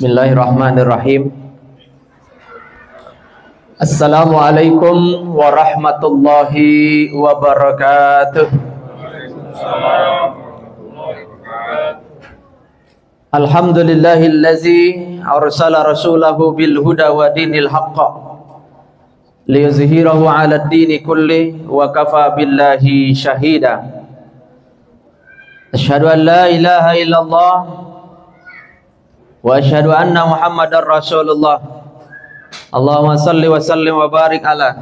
Bismillahirrahmanirrahim. Assalamualaikum warahmatullahi wabarakatuh. Alhamdulillahillazi arsala rasulahu bil huda wa dinil haqq liyuzhirahu 'alad dini kulli wa kafa billahi shahida. Asyhadu an la ilaha illallah wa asyhadu anna Muhammadar Rasulullah. Allahumma salli wa sallim wa barik ala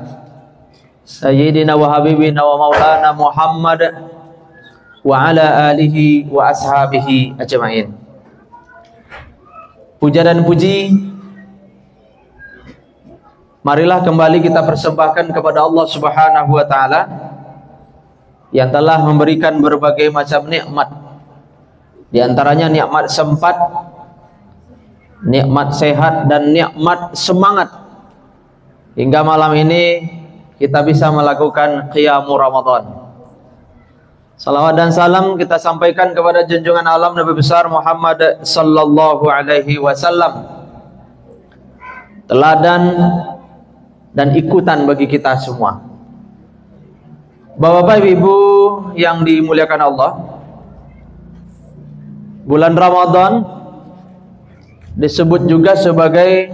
sayyidina wa habibina wa maulana Muhammad wa ala alihi wa ashabihi ajma'in. Puja dan puji marilah kembali kita persembahkan kepada Allah Subhanahu wa taala yang telah memberikan berbagai macam nikmat. Di antaranya nikmat sempat, nikmat sehat, dan nikmat semangat hingga malam ini kita bisa melakukan qiyamul Ramadan. Salawat dan salam kita sampaikan kepada junjungan alam Nabi besar Muhammad sallallahu alaihi wasallam, teladan dan ikutan bagi kita semua. Bapak-bapak, ibu yang dimuliakan Allah, bulan Ramadan disebut juga sebagai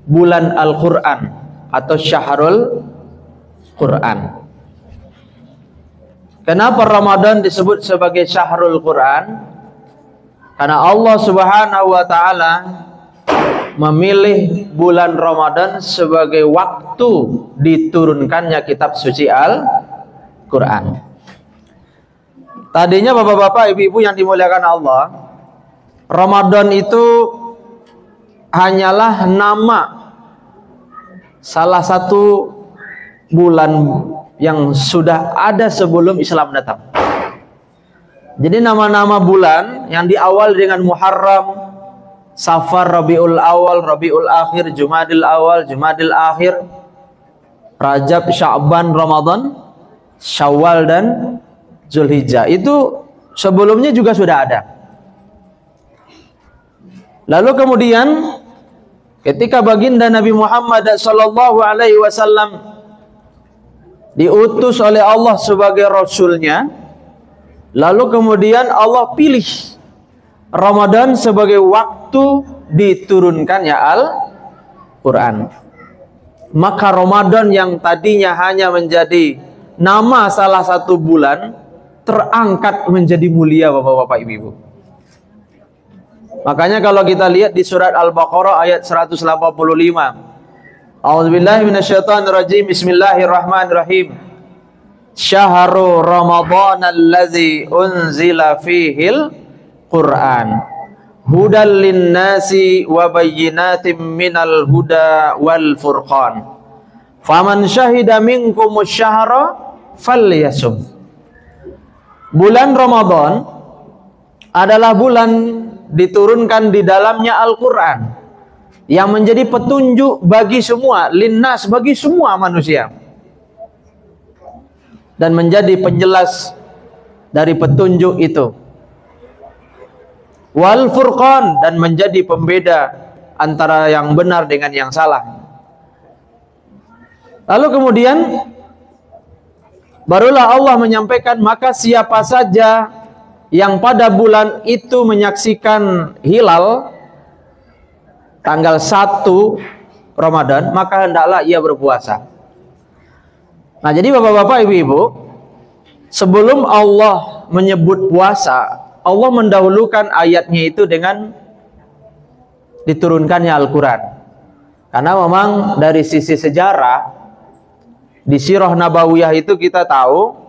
bulan Al-Quran atau Syahrul Quran. Kenapa Ramadan disebut sebagai Syahrul Quran? Karena Allah Subhanahu wa taala memilih bulan Ramadan sebagai waktu diturunkannya kitab suci Al-Quran. Tadinya bapak-bapak, ibu-ibu yang dimuliakan Allah, Ramadan itu hanyalah nama salah satu bulan yang sudah ada sebelum Islam datang. Jadi nama-nama bulan yang diawal dengan Muharram, Safar, Rabiul Awal, Rabiul Akhir, Jumadil Awal, Jumadil Akhir, Rajab, Sya'ban, Ramadan, Syawal, dan Zulhijjah, itu sebelumnya juga sudah ada. Lalu kemudian ketika baginda Nabi Muhammad sallallahu alaihi wasallam diutus oleh Allah sebagai rasulnya, lalu kemudian Allah pilih Ramadan sebagai waktu diturunkannya Al-Quran. Maka Ramadan yang tadinya hanya menjadi nama salah satu bulan terangkat menjadi mulia, bapak-bapak, ibu-ibu. Makanya kalau kita lihat di surat Al-Baqarah ayat 185, A'udzubillahi minasyaitonirrajim, Bismillahirrahmanirrahim. Syahrul Ramadan allazi unzila fihil Qur'an hudal linnasi wa bayyinatin minal huda wal furqan. Faman syahida minkumus syahra falyasum. Bulan Ramadan adalah bulan diturunkan di dalamnya Al-Quran yang menjadi petunjuk bagi semua, linnas, bagi semua manusia, dan menjadi penjelas dari petunjuk itu, wal furqan, dan menjadi pembeda antara yang benar dengan yang salah. Lalu kemudian barulah Allah menyampaikan, maka siapa saja yang pada bulan itu menyaksikan hilal tanggal 1 Ramadan, maka hendaklah ia berpuasa. Nah, jadi bapak-bapak, ibu-ibu, sebelum Allah menyebut puasa, Allah mendahulukan ayatnya itu dengan diturunkannya Al-Quran. Karena memang dari sisi sejarah di Sirah Nabawiyah itu kita tahu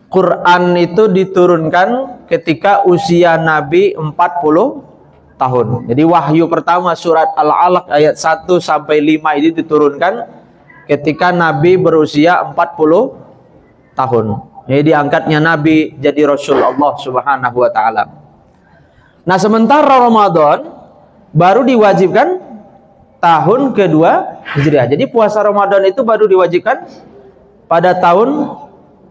Quran itu diturunkan ketika usia Nabi 40 tahun. Jadi wahyu pertama surat Al-Alaq ayat 1 sampai 5 ini diturunkan ketika Nabi berusia 40 tahun. Jadi diangkatnya Nabi jadi Rasul Allah Subhanahu wa taala. Nah, sementara Ramadan baru diwajibkan tahun kedua Hijriah. Jadi puasa Ramadan itu baru diwajibkan pada tahun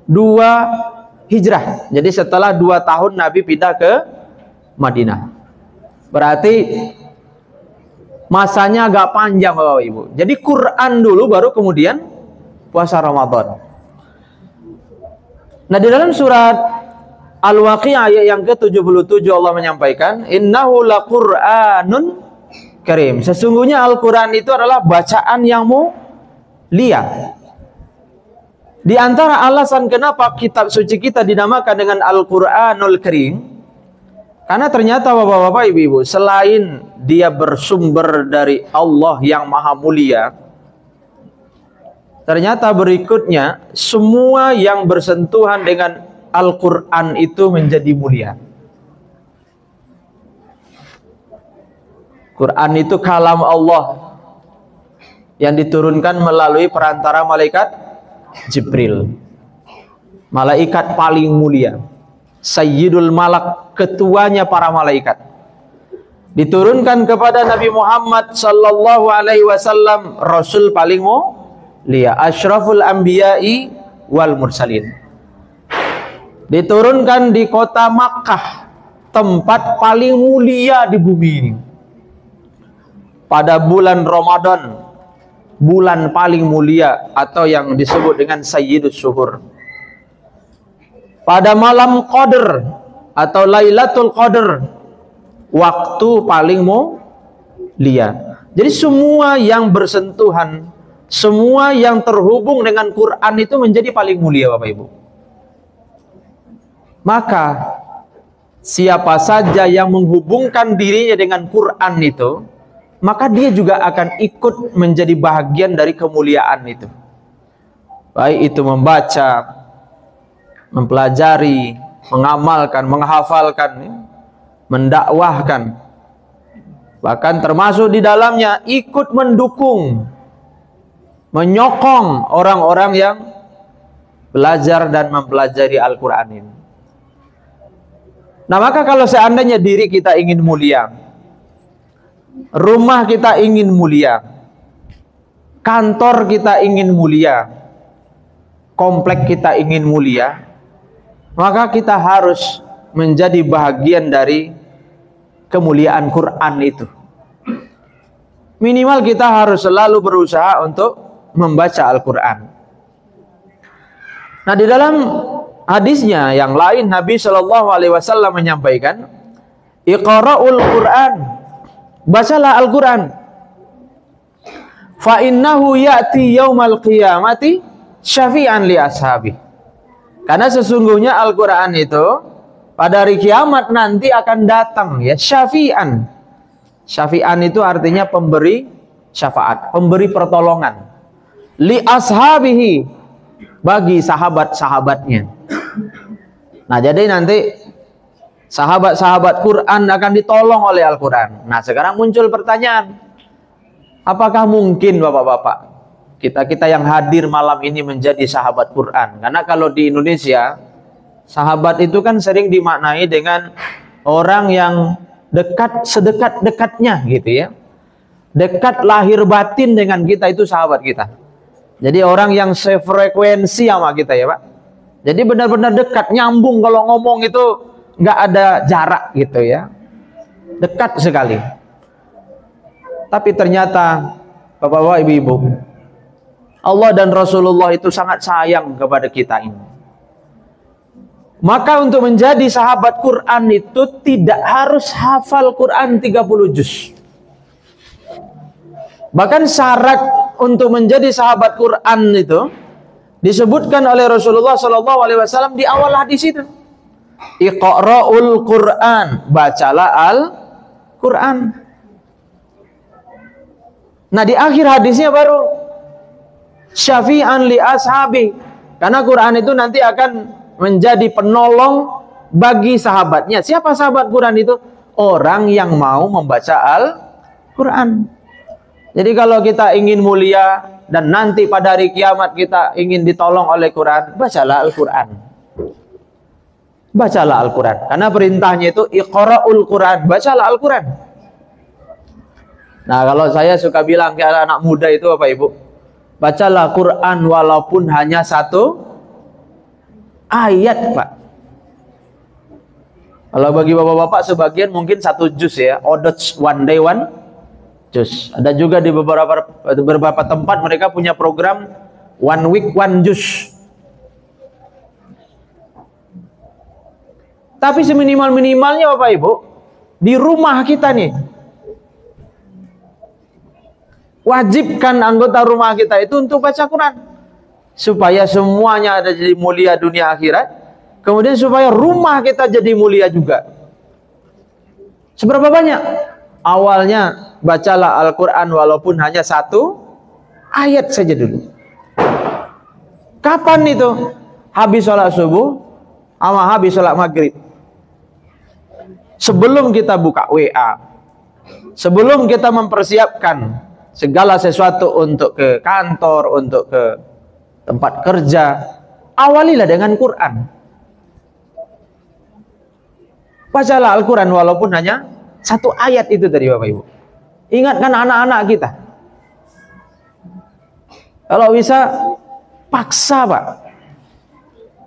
2 Hijrah. Jadi setelah 2 tahun Nabi pindah ke Madinah. Berarti masanya agak panjang Bapak Ibu. Jadi Quran dulu baru kemudian puasa Ramadan. Nah, di dalam surat Al-Waqi'ah ayat yang ke-77 Allah menyampaikan, "Innahu laqur'anun karim." Sesungguhnya Al-Qur'an itu adalah bacaan yang mulia. Di antara alasan kenapa kitab suci kita dinamakan dengan Al-Qur'anul Karim, karena ternyata Bapak-bapak, Ibu-ibu, selain dia bersumber dari Allah yang Maha Mulia, ternyata berikutnya semua yang bersentuhan dengan Al-Quran itu menjadi mulia. Quran itu kalam Allah yang diturunkan melalui perantara malaikat Jibril, malaikat paling mulia, Sayyidul Malak, ketuanya para malaikat. Diturunkan kepada Nabi Muhammad sallallahu alaihi wasallam, Rasul paling mulia, Asyraful Anbiya'i wal Mursalin. Diturunkan di kota Makkah, tempat paling mulia di bumi ini. Pada bulan Ramadan, bulan paling mulia atau yang disebut dengan Sayyidus Syuhur. Pada malam Qadr atau Lailatul Qadr, waktu paling mulia. Jadi semua yang bersentuhan, semua yang terhubung dengan Quran itu menjadi paling mulia Bapak Ibu. Maka siapa saja yang menghubungkan dirinya dengan Quran itu, maka dia juga akan ikut menjadi bahagian dari kemuliaan itu. Baik itu membaca, mempelajari, mengamalkan, menghafalkan, mendakwahkan. Bahkan termasuk di dalamnya ikut mendukung, menyokong orang-orang yang belajar dan mempelajari Al-Quran ini. Nah, maka kalau seandainya diri kita ingin mulia, rumah kita ingin mulia, kantor kita ingin mulia, komplek kita ingin mulia, maka kita harus menjadi bahagian dari kemuliaan Quran itu. Minimal kita harus selalu berusaha untuk membaca Al-Quran. Nah, di dalam hadisnya yang lain Nabi Shallallahu Alaihi Wasallam menyampaikan, Iqra'ul Quran, bacalah Al-Quran. Fa innahu ya'ti yaumal qiyamati syafi'an li ashabi. Karena sesungguhnya Al-Quran itu pada hari kiamat nanti akan datang, ya, syafi'an. Syafi'an itu artinya pemberi syafaat, pemberi pertolongan. Li ashabihi, bagi sahabat-sahabatnya. Nah, jadi nanti sahabat-sahabat Quran akan ditolong oleh Al-Quran. Nah, sekarang muncul pertanyaan, apakah mungkin Bapak-bapak, kita yang hadir malam ini menjadi sahabat Quran? Karena kalau di Indonesia, sahabat itu kan sering dimaknai dengan orang yang dekat, sedekat-dekatnya gitu ya. Dekat lahir batin dengan kita, itu sahabat kita. Jadi orang yang sefrekuensi sama kita ya Pak. Jadi benar-benar dekat, nyambung, kalau ngomong itu nggak ada jarak gitu ya. Dekat sekali. Tapi ternyata Bapak-bapak, Ibu-ibu, Allah dan Rasulullah itu sangat sayang kepada kita ini. Maka untuk menjadi sahabat Quran itu tidak harus hafal Quran 30 juz. Bahkan syarat untuk menjadi sahabat Quran itu disebutkan oleh Rasulullah SAW di awal hadis itu. Iqra'ul Quran, bacalah Al-Quran. Nah, di akhir hadisnya baru syafi'an li ashabi, karena Quran itu nanti akan menjadi penolong bagi sahabatnya. Siapa sahabat Quran itu? Orang yang mau membaca Al-Quran. Jadi kalau kita ingin mulia dan nanti pada hari kiamat kita ingin ditolong oleh Quran, bacalah Al-Quran. Bacalah Al-Quran. Karena perintahnya itu Iqra'ul Quran, bacalah Al-Quran. Nah, kalau saya suka bilang ke anak muda itu Bapak Ibu, bacalah Quran walaupun hanya 1 ayat Pak. Kalau bagi bapak-bapak sebagian mungkin 1 juz ya, odots one day one juz. Ada juga di beberapa tempat mereka punya program 1 week 1 juz. Tapi seminimal-minimalnya Bapak Ibu, di rumah kita nih, wajibkan anggota rumah kita itu untuk baca Quran. Supaya semuanya ada jadi mulia dunia akhirat. Kemudian supaya rumah kita jadi mulia juga. Seberapa banyak? Awalnya bacalah Al-Quran walaupun hanya 1 ayat saja dulu. Kapan itu? Habis sholat subuh sama habis sholat maghrib. Sebelum kita buka WA, sebelum kita mempersiapkan segala sesuatu untuk ke kantor, untuk ke tempat kerja, awalilah dengan Quran. Bacalah Al-Quran walaupun hanya 1 ayat itu tadi Bapak Ibu. Ingatkan anak-anak kita. Kalau bisa paksa Pak.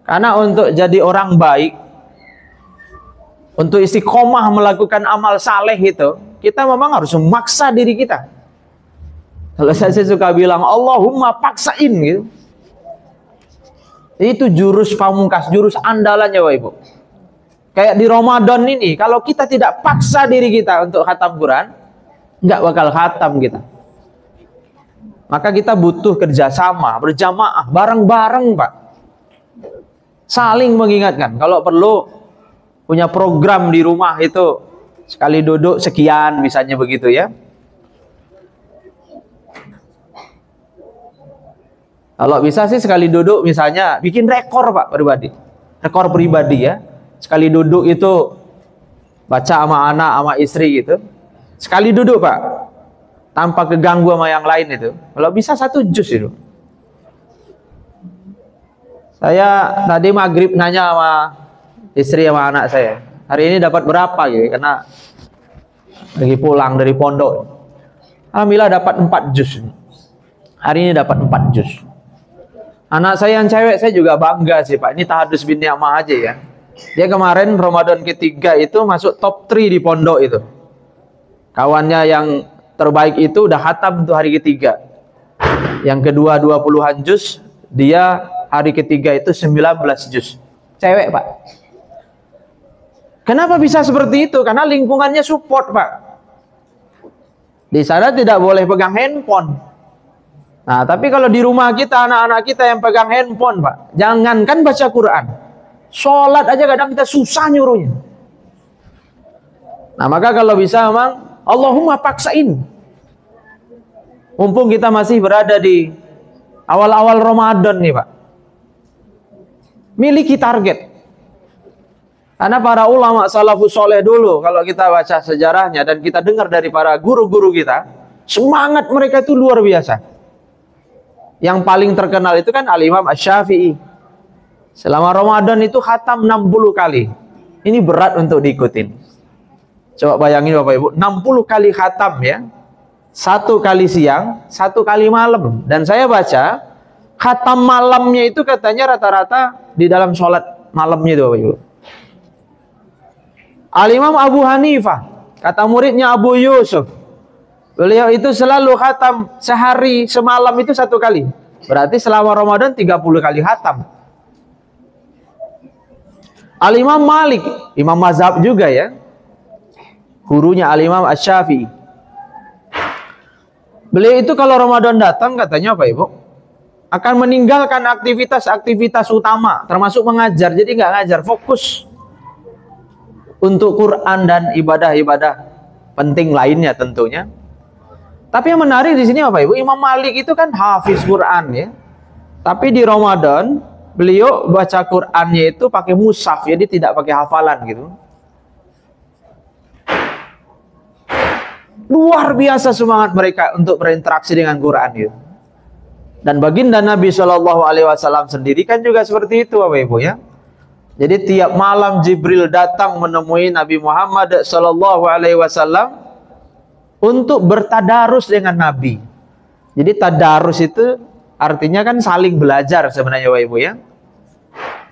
Karena untuk jadi orang baik, untuk istiqomah melakukan amal saleh itu, kita memang harus memaksa diri kita. Kalau saya suka bilang Allahumma paksain gitu. Itu jurus pamungkas, jurus andalannya Bapak Ibu. Kayak di Ramadan ini, kalau kita tidak paksa diri kita untuk khatam Quran, nggak bakal khatam kita. Maka kita butuh kerjasama, berjamaah, bareng-bareng Pak. Saling mengingatkan. Kalau perlu punya program di rumah itu, sekali duduk sekian, misalnya begitu ya. Kalau bisa sih sekali duduk misalnya, bikin rekor Pak pribadi. Rekor pribadi ya. Sekali duduk itu baca sama anak, sama istri gitu. Sekali duduk Pak, tanpa keganggu sama yang lain itu. Kalau bisa 1 juz itu. Saya tadi maghrib nanya sama istri sama anak saya, hari ini dapat berapa gitu, karena lagi pulang dari pondok. Alhamdulillah dapat 4 juz. Hari ini dapat 4 juz. Anak saya yang cewek saya juga bangga sih Pak. Ini tahadus bin ni'mah aja ya. Dia kemarin Ramadan ketiga itu masuk top 3 di pondok itu. Kawannya yang terbaik itu udah khatam untuk hari ketiga. Yang kedua 20-an juz, dia hari ketiga itu 19 juz. Cewek Pak. Kenapa bisa seperti itu? Karena lingkungannya support Pak. Di sana tidak boleh pegang handphone. Nah, tapi kalau di rumah kita, anak-anak kita yang pegang handphone Pak, jangankan baca Quran, sholat aja kadang kita susah nyuruhnya. Nah, maka kalau bisa memang Allahumma paksain. Mumpung kita masih berada di awal-awal Ramadan nih Pak, miliki target. Karena para ulama salafus soleh dulu, kalau kita baca sejarahnya dan kita dengar dari para guru-guru kita, semangat mereka itu luar biasa. Yang paling terkenal itu kan Al-Imam Asy-Syafi'i. Selama Ramadan itu khatam 60 kali. Ini berat untuk diikutin. Coba bayangin Bapak Ibu, 60 kali khatam ya. 1 kali siang, 1 kali malam. Dan saya baca, khatam malamnya itu katanya rata-rata di dalam sholat malamnya itu Bapak Ibu. Al-Imam Abu Hanifah, kata muridnya Abu Yusuf, beliau itu selalu khatam sehari semalam itu 1 kali. Berarti selama Ramadan 30 kali khatam. Al-Imam Malik, imam mazhab juga ya, gurunya Al-Imam Asy-Syafi'i. Beliau itu kalau Ramadan datang katanya Pak Ibu, akan meninggalkan aktivitas-aktivitas utama, termasuk mengajar. Jadi nggak ngajar, fokus untuk Quran dan ibadah-ibadah penting lainnya tentunya. Tapi yang menarik di sini Bapak Ibu, Imam Malik itu kan hafiz Quran ya. Tapi di Ramadan beliau baca Qurannya itu pakai mushaf, jadi tidak pakai hafalan gitu. Luar biasa semangat mereka untuk berinteraksi dengan Quran gitu. Dan baginda Nabi SAW sendiri kan juga seperti itu Bapak Ibu ya. Jadi tiap malam Jibril datang menemui Nabi Muhammad SAW untuk bertadarus dengan Nabi. Jadi tadarus itu artinya kan saling belajar sebenarnya Bapak Ibu ya.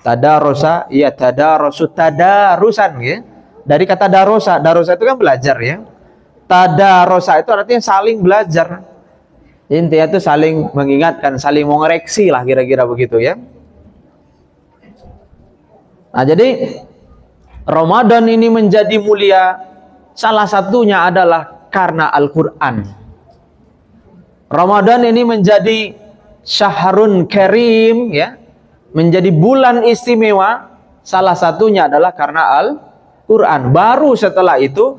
Tadarusa ya tadarusu tadarusan ya. Dari kata darosa. Darosa itu kan belajar ya. Tadarosa itu artinya saling belajar. Intinya itu saling mengingatkan, saling mengoreksi lah kira-kira begitu ya. Nah, jadi Ramadan ini menjadi mulia, salah satunya adalah karena Al-Quran. Ramadan ini menjadi syahrun karim ya, menjadi bulan istimewa, salah satunya adalah karena Al-Quran. Baru setelah itu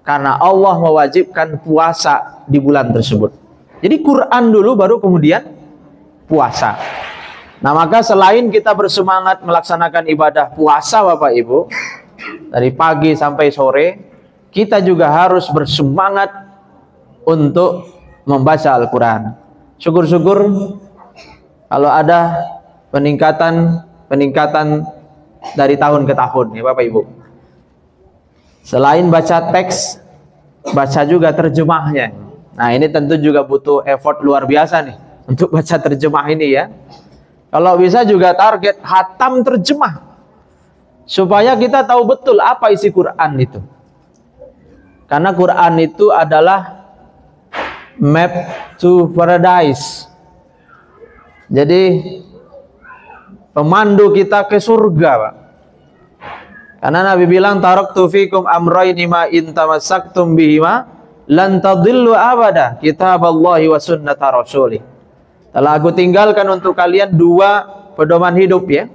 karena Allah mewajibkan puasa di bulan tersebut. Jadi Quran dulu baru kemudian puasa. Nah, maka selain kita bersemangat melaksanakan ibadah puasa Bapak Ibu, dari pagi sampai sore, kita juga harus bersemangat untuk membaca Al-Quran. Syukur-syukur kalau ada peningkatan dari tahun ke tahun ya Bapak Ibu. Selain baca teks, baca juga terjemahnya. Nah, ini tentu juga butuh effort luar biasa nih untuk baca terjemah ini ya. Kalau bisa juga target hatam terjemah, supaya kita tahu betul apa isi Quran itu. Karena Quran itu adalah map to paradise. Jadi pemandu kita ke surga, Pak. Karena Nabi bilang taraktu fikum amrayni ma in tamassaktum bihima lan tadillu abada, kitaballahi wa sunnata rasulih. Telah aku tinggalkan untuk kalian dua pedoman hidup ya.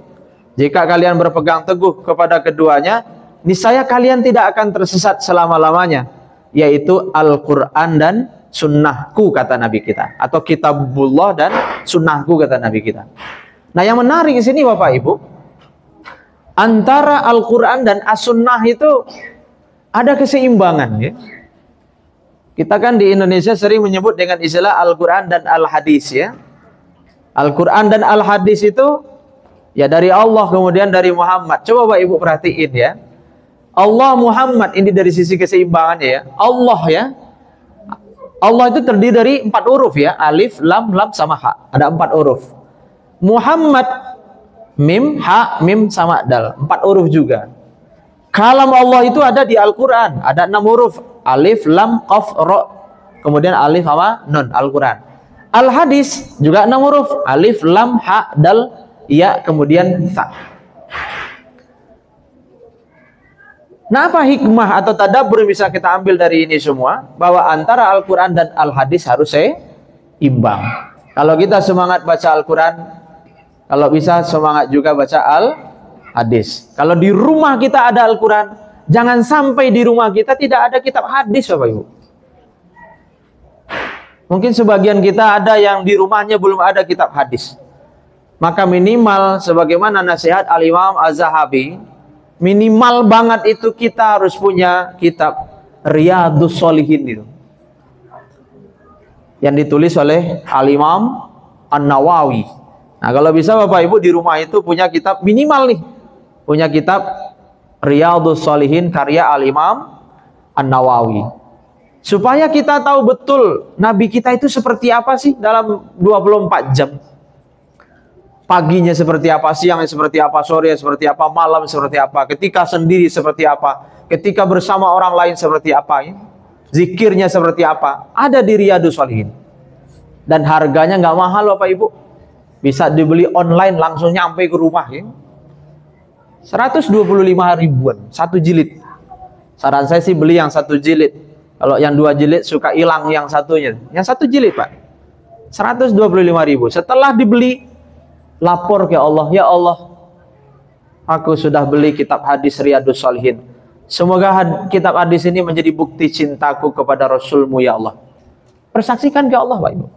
Jika kalian berpegang teguh kepada keduanya, niscaya kalian tidak akan tersesat selama-lamanya, yaitu Al-Quran dan sunnahku, kata Nabi kita, atau kitabullah dan sunnahku, kata Nabi kita. Nah, yang menarik di sini Bapak Ibu, antara Al-Quran dan As-Sunnah itu ada keseimbangan ya. Kita kan di Indonesia sering menyebut dengan istilah Al-Quran dan Al-Hadis ya. Al-Quran dan Al-Hadis itu ya dari Allah kemudian dari Muhammad. Coba Bapak Ibu perhatiin ya. Allah Muhammad ini dari sisi keseimbangannya ya. Allah ya. Allah itu terdiri dari 4 huruf ya. Alif, lam, sama ha. Ada 4 huruf. Muhammad, mim, ha, mim sama dal. 4 huruf juga. Kalam Allah itu ada di Al-Quran. Ada 6 huruf. Alif, lam, qaf, ro. Kemudian alif sama nun. Al-Quran. Al-Hadis juga 6 huruf. Alif, lam, ha, dal, ya, kemudian sa. Nah, apa hikmah atau tadabbur bisa kita ambil dari ini semua? Bahwa antara Al-Quran dan Al-Hadis harus seimbang. Kalau kita semangat baca Al-Quran, kalau bisa semangat juga baca Al-Hadis. Kalau di rumah kita ada Al-Quran, jangan sampai di rumah kita tidak ada kitab hadis Bapak Ibu. Mungkin sebagian kita ada yang di rumahnya belum ada kitab hadis. Maka minimal sebagaimana nasihat Al-Imam Az-Zahabi, minimal banget itu kita harus punya kitab Riyadhus Shalihin itu. Yang ditulis oleh Al-Imam An-Nawawi. Nah, kalau bisa Bapak Ibu di rumah itu punya kitab minimal nih. Punya kitab Riyadhus Shalihin karya Al-Imam An-Nawawi. Supaya kita tahu betul Nabi kita itu seperti apa sih dalam 24 jam. Paginya seperti apa, siangnya seperti apa, sore seperti apa, malam seperti apa, ketika sendiri seperti apa, ketika bersama orang lain seperti apa ya? Zikirnya seperti apa, ada di Riyadhus Shalihin. Dan harganya nggak mahal Bapak Ibu. Bisa dibeli online langsung nyampe ke rumah ya. 125 ribuan satu jilid. Saran saya sih beli yang 1 jilid. Kalau yang 2 jilid suka hilang yang satunya. Yang 1 jilid Pak, 125 ribu. Setelah dibeli, lapor ke Allah, ya Allah, aku sudah beli kitab hadis Riyadhus Shalihin. Semoga kitab hadis ini menjadi bukti cintaku kepada Rasulmu ya Allah. Persaksikan ke Allah Pak Ibu.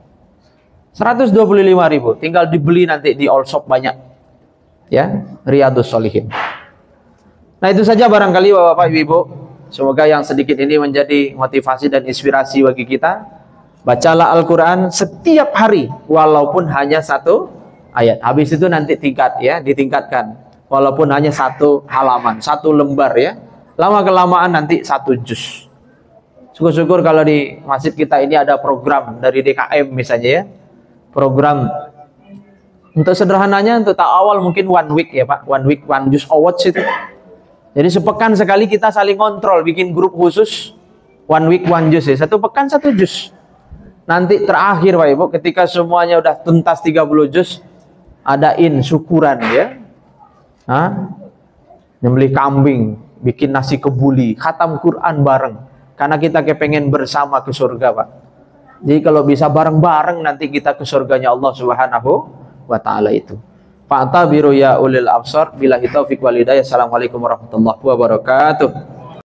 125 ribu. Tinggal dibeli nanti di all shop banyak. Ya, Riyadhus Shalihin. Nah, itu saja barangkali Bapak Ibu. Semoga yang sedikit ini menjadi motivasi dan inspirasi bagi kita. Bacalah Al-Quran setiap hari, walaupun hanya 1 ayat. Habis itu nanti ditingkatkan. Walaupun hanya 1 halaman, 1 lembar ya. Lama-kelamaan nanti 1 juz. Syukur-syukur kalau di masjid kita ini ada program dari DKM misalnya ya. Program untuk sederhananya untuk awal mungkin 1 week ya Pak. 1 week 1 juz awards itu. Jadi sepekan sekali kita saling kontrol, bikin grup khusus, one week one juz ya, satu pekan satu juz. Nanti terakhir Pak Ibu, ketika semuanya udah tuntas 30 juz, adain syukuran ya. Nyembelih kambing, bikin nasi kebuli, khatam Quran bareng. Karena kita kepengen bersama ke surga Pak. Jadi kalau bisa bareng-bareng nanti kita ke surganya Allah Subhanahu wa ta'ala itu. Fa'tabiru ya ulil absar, billahi taufiq wal hidayah. Assalamualaikum warahmatullahi wabarakatuh.